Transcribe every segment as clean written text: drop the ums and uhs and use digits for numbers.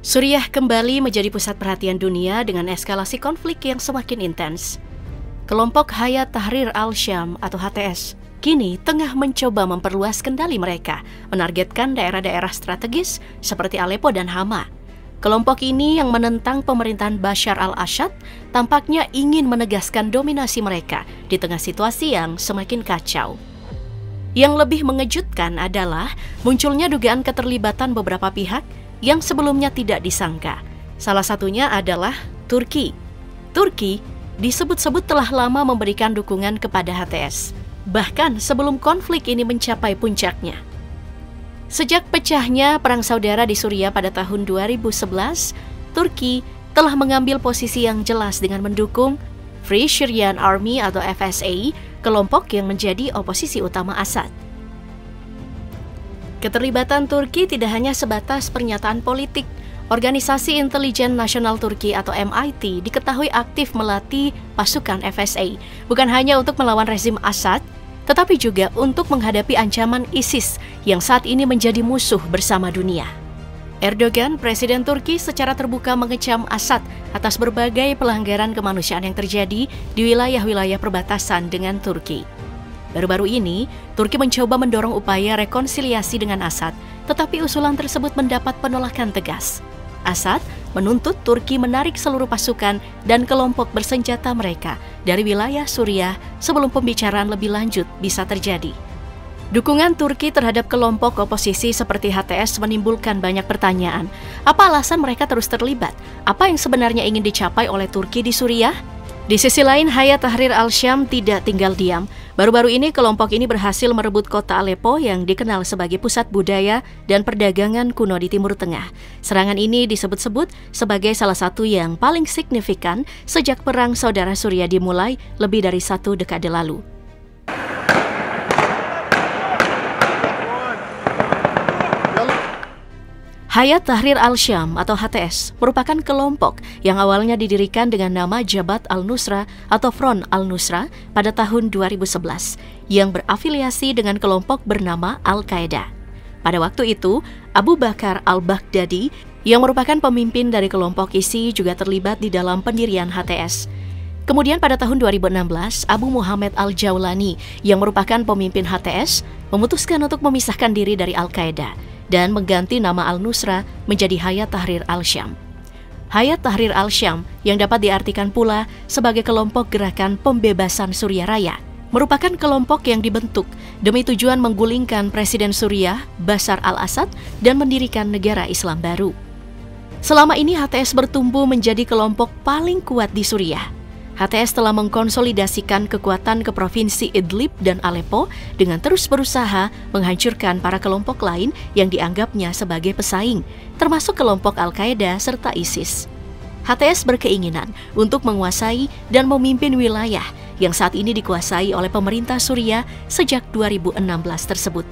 Suriah kembali menjadi pusat perhatian dunia dengan eskalasi konflik yang semakin intens. Kelompok Hayat Tahrir al-Syam atau HTS kini tengah mencoba memperluas kendali mereka, menargetkan daerah-daerah strategis seperti Aleppo dan Hama. Kelompok ini yang menentang pemerintahan Bashar al-Assad tampaknya ingin menegaskan dominasi mereka di tengah situasi yang semakin kacau. Yang lebih mengejutkan adalah munculnya dugaan keterlibatan beberapa pihak yang sebelumnya tidak disangka. Salah satunya adalah Turki. Turki disebut-sebut telah lama memberikan dukungan kepada HTS, bahkan sebelum konflik ini mencapai puncaknya. Sejak pecahnya Perang Saudara di Suriah pada tahun 2011, Turki telah mengambil posisi yang jelas dengan mendukung Free Syrian Army atau FSA, kelompok yang menjadi oposisi utama Assad. Keterlibatan Turki tidak hanya sebatas pernyataan politik. Organisasi Intelijen Nasional Turki atau MIT diketahui aktif melatih pasukan FSA, bukan hanya untuk melawan rezim Assad, tetapi juga untuk menghadapi ancaman ISIS yang saat ini menjadi musuh bersama dunia. Erdogan, Presiden Turki, secara terbuka mengecam Assad atas berbagai pelanggaran kemanusiaan yang terjadi di wilayah-wilayah perbatasan dengan Turki. Baru-baru ini, Turki mencoba mendorong upaya rekonsiliasi dengan Assad, tetapi usulan tersebut mendapat penolakan tegas. Assad menuntut Turki menarik seluruh pasukan dan kelompok bersenjata mereka dari wilayah Suriah sebelum pembicaraan lebih lanjut bisa terjadi. Dukungan Turki terhadap kelompok oposisi seperti HTS menimbulkan banyak pertanyaan. Apa alasan mereka terus terlibat? Apa yang sebenarnya ingin dicapai oleh Turki di Suriah? Di sisi lain, Hayat Tahrir al-Syam tidak tinggal diam. Baru-baru ini kelompok ini berhasil merebut kota Aleppo yang dikenal sebagai pusat budaya dan perdagangan kuno di Timur Tengah. Serangan ini disebut-sebut sebagai salah satu yang paling signifikan sejak Perang Saudara Suriah dimulai lebih dari 1 dekade lalu. Hayat Tahrir al-Syam atau HTS merupakan kelompok yang awalnya didirikan dengan nama Jabhat al-Nusra atau Front al-Nusra pada tahun 2011 yang berafiliasi dengan kelompok bernama Al-Qaeda. Pada waktu itu, Abu Bakar al-Baghdadi yang merupakan pemimpin dari kelompok ISI juga terlibat di dalam pendirian HTS. Kemudian pada tahun 2016, Abu Muhammad al-Jawlani yang merupakan pemimpin HTS memutuskan untuk memisahkan diri dari Al-Qaeda dan mengganti nama Al-Nusra menjadi Hayat Tahrir al-Syam. Hayat Tahrir al-Syam yang dapat diartikan pula sebagai kelompok gerakan pembebasan Suriah Raya merupakan kelompok yang dibentuk demi tujuan menggulingkan Presiden Suriah Bashar al-Assad dan mendirikan negara Islam baru. Selama ini HTS bertumbuh menjadi kelompok paling kuat di Suriah. HTS telah mengkonsolidasikan kekuatan ke provinsi Idlib dan Aleppo dengan terus berusaha menghancurkan para kelompok lain yang dianggapnya sebagai pesaing, termasuk kelompok Al-Qaeda serta ISIS. HTS berkeinginan untuk menguasai dan memimpin wilayah yang saat ini dikuasai oleh pemerintah Suriah sejak 2016 tersebut.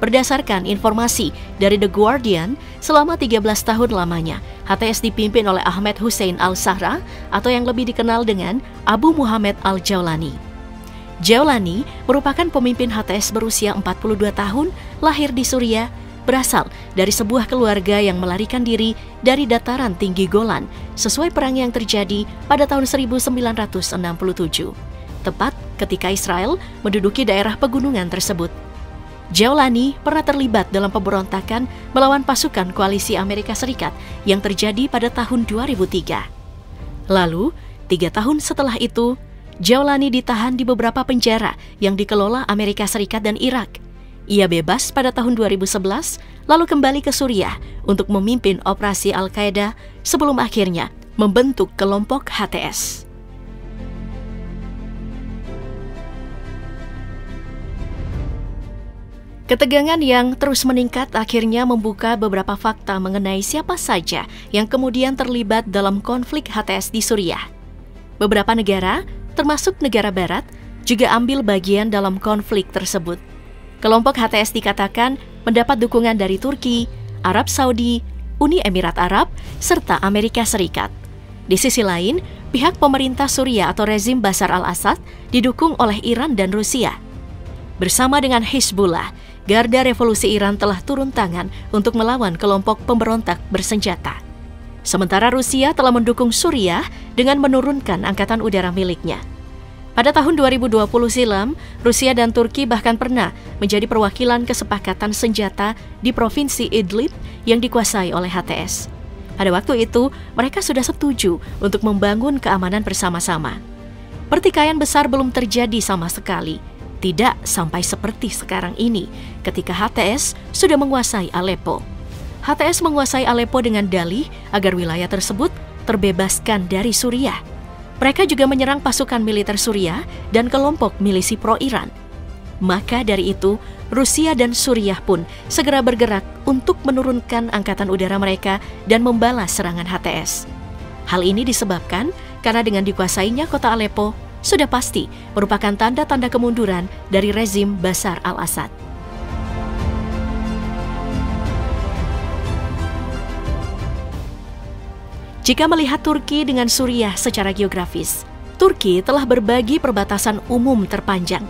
Berdasarkan informasi dari The Guardian, selama 13 tahun lamanya, HTS dipimpin oleh Ahmed Hussein al-Sahra atau yang lebih dikenal dengan Abu Muhammad al-Jawlani. Jawlani merupakan pemimpin HTS berusia 42 tahun, lahir di Suriah, berasal dari sebuah keluarga yang melarikan diri dari dataran tinggi Golan sesuai perang yang terjadi pada tahun 1967, tepat ketika Israel menduduki daerah pegunungan tersebut. Jawlani pernah terlibat dalam pemberontakan melawan pasukan koalisi Amerika Serikat yang terjadi pada tahun 2003. Lalu, 3 tahun setelah itu, Jawlani ditahan di beberapa penjara yang dikelola Amerika Serikat dan Irak. Ia bebas pada tahun 2011, lalu kembali ke Suriah untuk memimpin operasi Al-Qaeda sebelum akhirnya membentuk kelompok HTS. Ketegangan yang terus meningkat akhirnya membuka beberapa fakta mengenai siapa saja yang kemudian terlibat dalam konflik HTS di Suriah. Beberapa negara, termasuk negara barat, juga ambil bagian dalam konflik tersebut. Kelompok HTS dikatakan mendapat dukungan dari Turki, Arab Saudi, Uni Emirat Arab, serta Amerika Serikat. Di sisi lain, pihak pemerintah Suriah atau rezim Bashar al-Assad didukung oleh Iran dan Rusia. Bersama dengan Hizbullah, Garda Revolusi Iran telah turun tangan untuk melawan kelompok pemberontak bersenjata. Sementara Rusia telah mendukung Suriah dengan menurunkan angkatan udara miliknya. Pada tahun 2020 silam, Rusia dan Turki bahkan pernah menjadi perwakilan kesepakatan senjata di Provinsi Idlib yang dikuasai oleh HTS. Pada waktu itu, mereka sudah setuju untuk membangun keamanan bersama-sama. Pertikaian besar belum terjadi sama sekali, tidak sampai seperti sekarang ini ketika HTS sudah menguasai Aleppo. HTS menguasai Aleppo dengan dalih agar wilayah tersebut terbebaskan dari Suriah. Mereka juga menyerang pasukan militer Suriah dan kelompok milisi pro-Iran. Maka dari itu, Rusia dan Suriah pun segera bergerak untuk menurunkan angkatan udara mereka dan membalas serangan HTS. Hal ini disebabkan karena dengan dikuasainya kota Aleppo sudah pasti merupakan tanda-tanda kemunduran dari rezim Bashar al-Assad. Jika melihat Turki dengan Suriah secara geografis, Turki telah berbagi perbatasan umum terpanjang.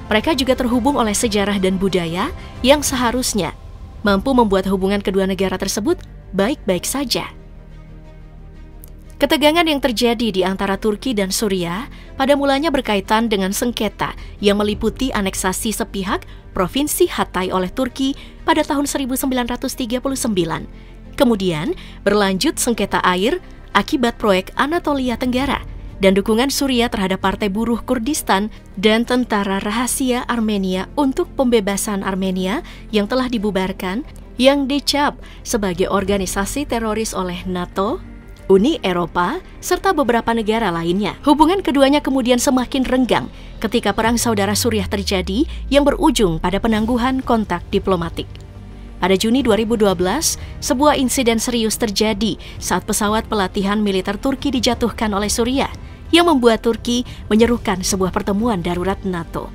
Mereka juga terhubung oleh sejarah dan budaya yang seharusnya mampu membuat hubungan kedua negara tersebut baik-baik saja. Ketegangan yang terjadi di antara Turki dan Suriah pada mulanya berkaitan dengan sengketa yang meliputi aneksasi sepihak Provinsi Hatay oleh Turki pada tahun 1939. Kemudian berlanjut sengketa air akibat proyek Anatolia Tenggara dan dukungan Suriah terhadap Partai Buruh Kurdistan dan Tentara Rahasia Armenia untuk pembebasan Armenia yang telah dibubarkan yang dicap sebagai organisasi teroris oleh NATO, Uni Eropa, serta beberapa negara lainnya. Hubungan keduanya kemudian semakin renggang ketika Perang Saudara Suriah terjadi yang berujung pada penangguhan kontak diplomatik. Pada Juni 2012, sebuah insiden serius terjadi saat pesawat pelatihan militer Turki dijatuhkan oleh Suriah, yang membuat Turki menyerukan sebuah pertemuan darurat NATO.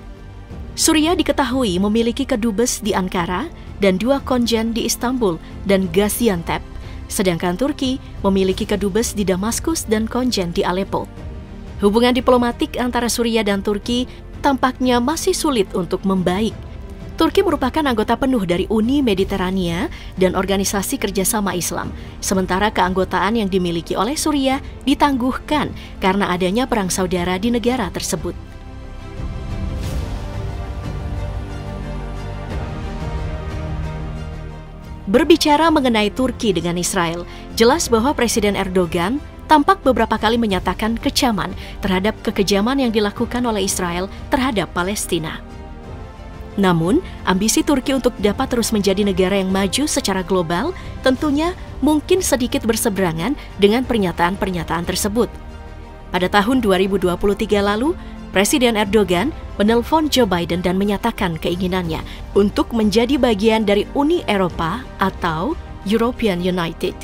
Suriah diketahui memiliki kedubes di Ankara dan 2 konjen di Istanbul dan Gaziantep, sedangkan Turki memiliki kedubes di Damaskus dan konjen di Aleppo. Hubungan diplomatik antara Suriah dan Turki tampaknya masih sulit untuk membaik. Turki merupakan anggota penuh dari Uni Mediterania dan Organisasi Kerjasama Islam, sementara keanggotaan yang dimiliki oleh Suriah ditangguhkan karena adanya perang saudara di negara tersebut. Berbicara mengenai Turki dengan Israel, jelas bahwa Presiden Erdogan tampak beberapa kali menyatakan kecaman terhadap kekejaman yang dilakukan oleh Israel terhadap Palestina. Namun, ambisi Turki untuk dapat terus menjadi negara yang maju secara global tentunya mungkin sedikit berseberangan dengan pernyataan-pernyataan tersebut. Pada tahun 2023 lalu, Presiden Erdogan menelpon Joe Biden dan menyatakan keinginannya untuk menjadi bagian dari Uni Eropa atau European United.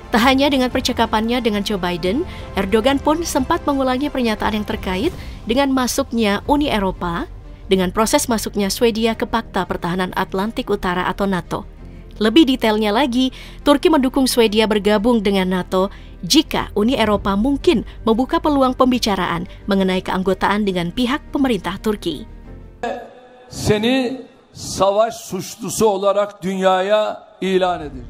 Tak hanya dengan percakapannya dengan Joe Biden, Erdogan pun sempat mengulangi pernyataan yang terkait dengan masuknya Uni Eropa dengan proses masuknya Swedia ke Pakta Pertahanan Atlantik Utara atau NATO. Lebih detailnya lagi, Turki mendukung Swedia bergabung dengan NATO jika Uni Eropa mungkin membuka peluang pembicaraan mengenai keanggotaan dengan pihak pemerintah Turki. Seni savaş suçlusu olarak dünyaya ilan edir.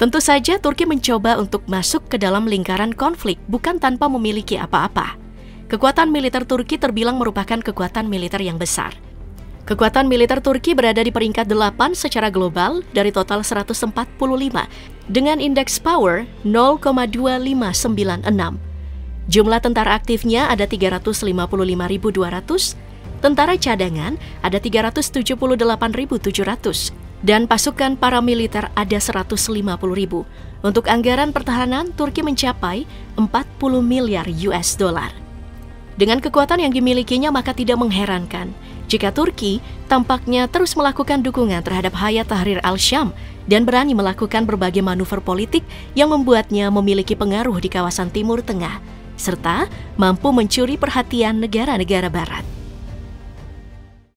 Tentu saja Turki mencoba untuk masuk ke dalam lingkaran konflik bukan tanpa memiliki apa-apa. Kekuatan militer Turki terbilang merupakan kekuatan militer yang besar. Kekuatan militer Turki berada di peringkat 8 secara global dari total 145 dengan indeks power 0,2596. Jumlah tentara aktifnya ada 355.200, tentara cadangan ada 378.700, dan pasukan paramiliter ada 150.000. Untuk anggaran pertahanan, Turki mencapai 40 miliar US dollar. Dengan kekuatan yang dimilikinya, maka tidak mengherankan jika Turki tampaknya terus melakukan dukungan terhadap Hayat Tahrir al-Syam dan berani melakukan berbagai manuver politik yang membuatnya memiliki pengaruh di kawasan Timur Tengah, serta mampu mencuri perhatian negara-negara Barat.